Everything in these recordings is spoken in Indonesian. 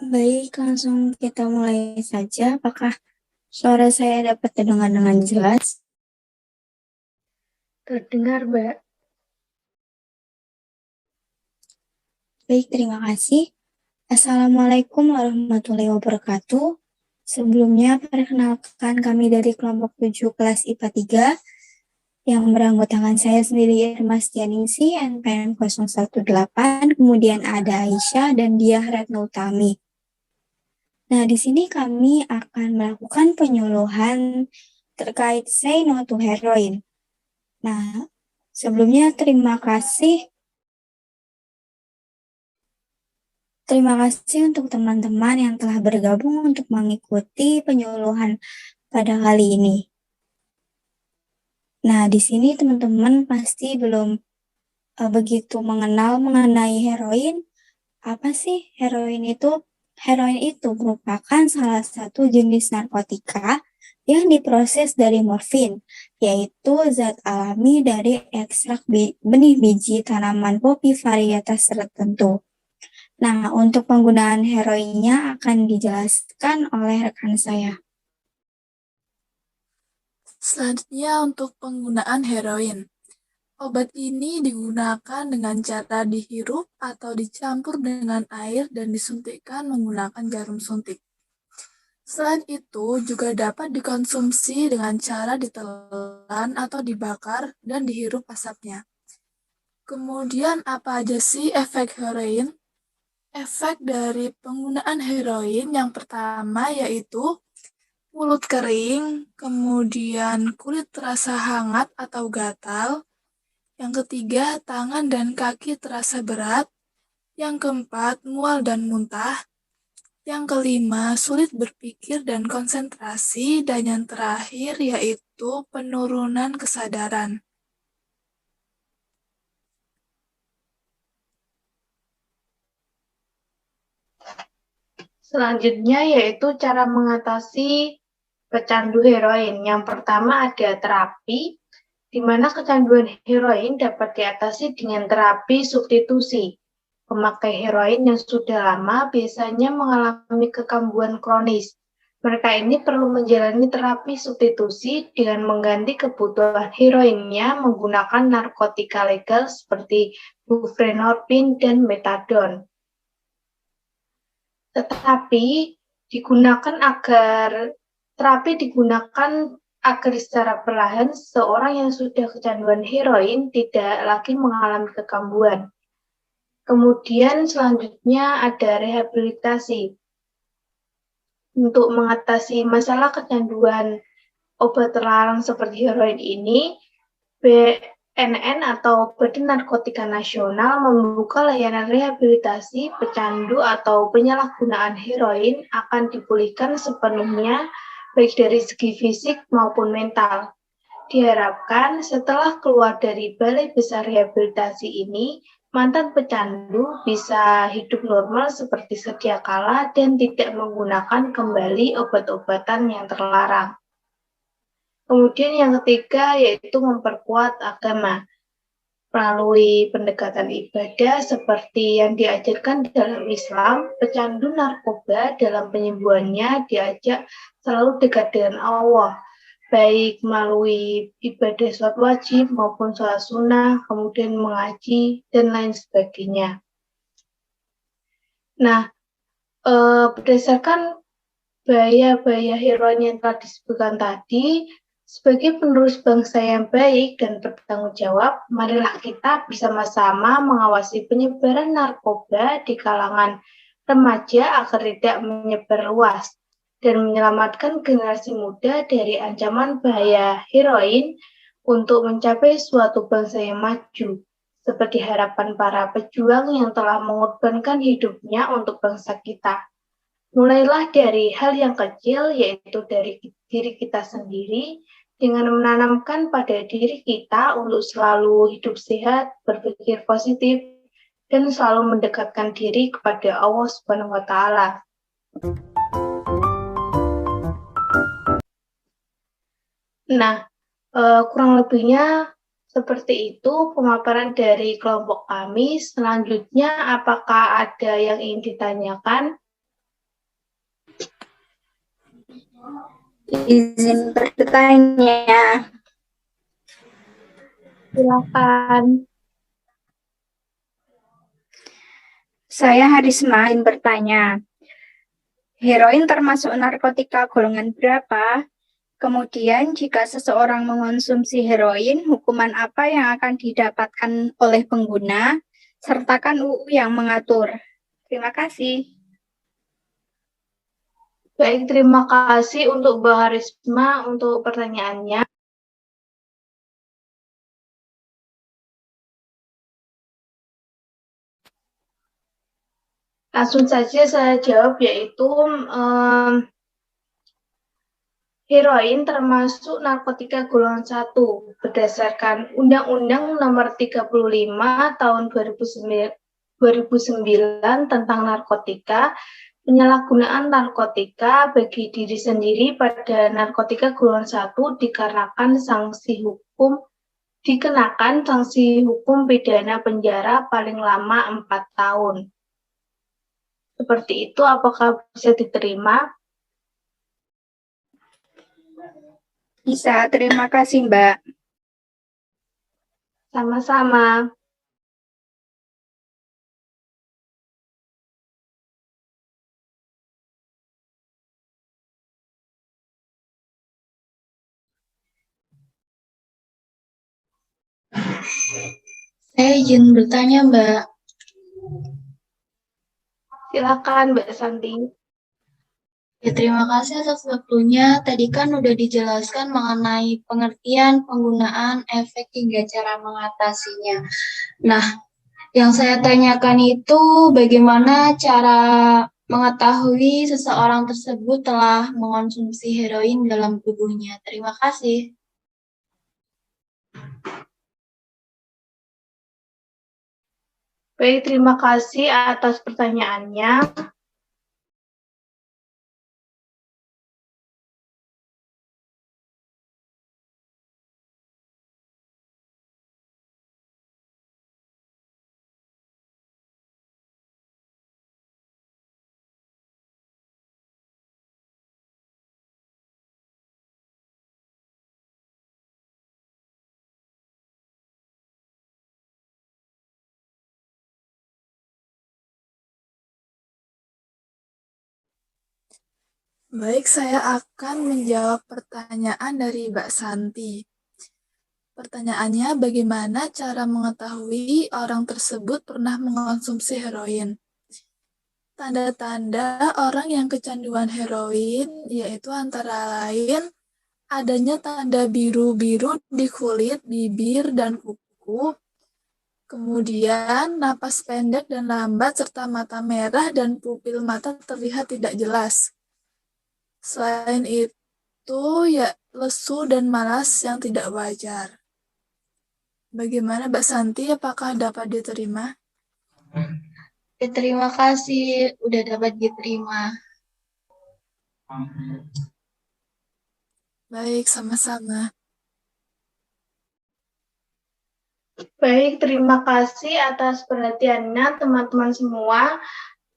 Baik, langsung kita mulai saja. Apakah suara saya dapat terdengar dengan jelas? Terdengar, Mbak. Baik, terima kasih. Assalamualaikum warahmatullahi wabarakatuh. Sebelumnya, perkenalkan kami dari kelompok 7 kelas IPA 3 yang beranggotakan saya sendiri Irma Stianingsi, NPM 018, kemudian ada Aisyah dan Diah Retno Utami. Nah, di sini kami akan melakukan penyuluhan terkait Say No to Heroin. Nah, sebelumnya terima kasih untuk teman-teman yang telah bergabung untuk mengikuti penyuluhan pada kali ini. Nah, di sini teman-teman pasti belum begitu mengenal mengenai heroin. Apa sih heroin itu? Heroin itu merupakan salah satu jenis narkotika yang diproses dari morfin, yaitu zat alami dari ekstrak benih biji tanaman popi varietas tertentu. Nah, untuk penggunaan heroinnya akan dijelaskan oleh rekan saya. Selanjutnya untuk penggunaan heroin. Obat ini digunakan dengan cara dihirup atau dicampur dengan air dan disuntikkan menggunakan jarum suntik. Selain itu, juga dapat dikonsumsi dengan cara ditelan atau dibakar dan dihirup asapnya. Kemudian apa aja sih efek heroin? Efek dari penggunaan heroin yang pertama yaitu mulut kering, kemudian kulit terasa hangat atau gatal. Yang ketiga, tangan dan kaki terasa berat. Yang keempat, mual dan muntah. Yang kelima, sulit berpikir dan konsentrasi. Dan yang terakhir yaitu penurunan kesadaran. Selanjutnya yaitu cara mengatasi pecandu heroin. Yang pertama ada terapi, di mana kecanduan heroin dapat diatasi dengan terapi substitusi. Pemakai heroin yang sudah lama biasanya mengalami kekambuhan kronis. Mereka ini perlu menjalani terapi substitusi dengan mengganti kebutuhan heroinnya menggunakan narkotika legal seperti buprenorfin dan metadon. Tetapi terapi digunakan agar secara perlahan seorang yang sudah kecanduan heroin tidak lagi mengalami kekambuhan. Kemudian selanjutnya ada rehabilitasi. Untuk mengatasi masalah kecanduan obat terlarang seperti heroin ini, BNN atau Badan Narkotika Nasional membuka layanan rehabilitasi pecandu atau penyalahgunaan heroin akan dipulihkan sepenuhnya baik dari segi fisik maupun mental. Diharapkan setelah keluar dari Balai Besar Rehabilitasi ini, mantan pecandu bisa hidup normal seperti sedia kala dan tidak menggunakan kembali obat-obatan yang terlarang. Kemudian yang ketiga yaitu memperkuat agama melalui pendekatan ibadah seperti yang diajarkan dalam Islam. Pecandu narkoba dalam penyembuhannya diajak selalu dekat dengan Allah, baik melalui ibadah sholat wajib maupun sholat sunnah, kemudian mengaji, dan lain sebagainya. Nah, berdasarkan bahaya-bahaya heroin yang telah disebutkan tadi, sebagai penerus bangsa yang baik dan bertanggung jawab, marilah kita bersama-sama mengawasi penyebaran narkoba di kalangan remaja agar tidak menyebar luas dan menyelamatkan generasi muda dari ancaman bahaya heroin untuk mencapai suatu bangsa yang maju, seperti harapan para pejuang yang telah mengorbankan hidupnya untuk bangsa kita. Mulailah dari hal yang kecil, yaitu dari diri kita sendiri, dengan menanamkan pada diri kita untuk selalu hidup sehat, berpikir positif, dan selalu mendekatkan diri kepada Allah Subhanahu wa Ta'ala. Nah, kurang lebihnya seperti itu pemaparan dari kelompok kami. Selanjutnya, apakah ada yang ingin ditanyakan? Izin bertanya. Silakan. Saya Harisma ingin bertanya. Heroin termasuk narkotika golongan berapa? Kemudian, jika seseorang mengonsumsi heroin, hukuman apa yang akan didapatkan oleh pengguna? Sertakan UU yang mengatur. Terima kasih. Baik, terima kasih untuk Mbak Harisma untuk pertanyaannya. Langsung saja saya jawab, yaitu heroin termasuk narkotika golongan 1 berdasarkan Undang-Undang Nomor 35 Tahun 2009 tentang narkotika. Penyalahgunaan narkotika bagi diri sendiri pada narkotika golongan 1 dikenakan sanksi hukum pidana penjara paling lama 4 tahun. Seperti itu, apakah bisa diterima? Bisa, terima kasih Mbak. Sama-sama. Saya izin bertanya, Mbak. Silakan, Mbak Santi. Ya, terima kasih atas waktunya. Tadi kan udah dijelaskan mengenai pengertian, penggunaan, efek, hingga cara mengatasinya. Nah, yang saya tanyakan itu bagaimana cara mengetahui seseorang tersebut telah mengonsumsi heroin dalam tubuhnya. Terima kasih. Baik, terima kasih atas pertanyaannya. Baik, saya akan menjawab pertanyaan dari Mbak Santi. Pertanyaannya, bagaimana cara mengetahui orang tersebut pernah mengonsumsi heroin? Tanda-tanda orang yang kecanduan heroin yaitu antara lain adanya tanda biru-biru di kulit, bibir, dan kuku. Kemudian napas pendek dan lambat serta mata merah dan pupil mata terlihat tidak jelas. Selain itu, ya lesu dan malas yang tidak wajar. Bagaimana Mbak Santi, apakah dapat diterima? Ya, terima kasih udah dapat diterima. Baik, sama-sama. Baik, terima kasih atas perhatiannya teman-teman semua.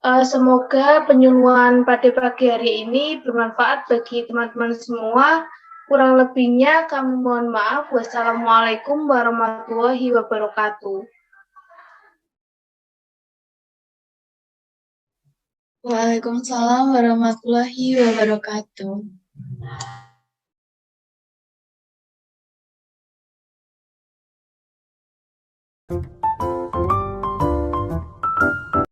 Semoga penyuluhan pada pagi hari ini bermanfaat bagi teman-teman semua. Kurang lebihnya kami mohon maaf. Wassalamualaikum warahmatullahi wabarakatuh. Waalaikumsalam warahmatullahi wabarakatuh.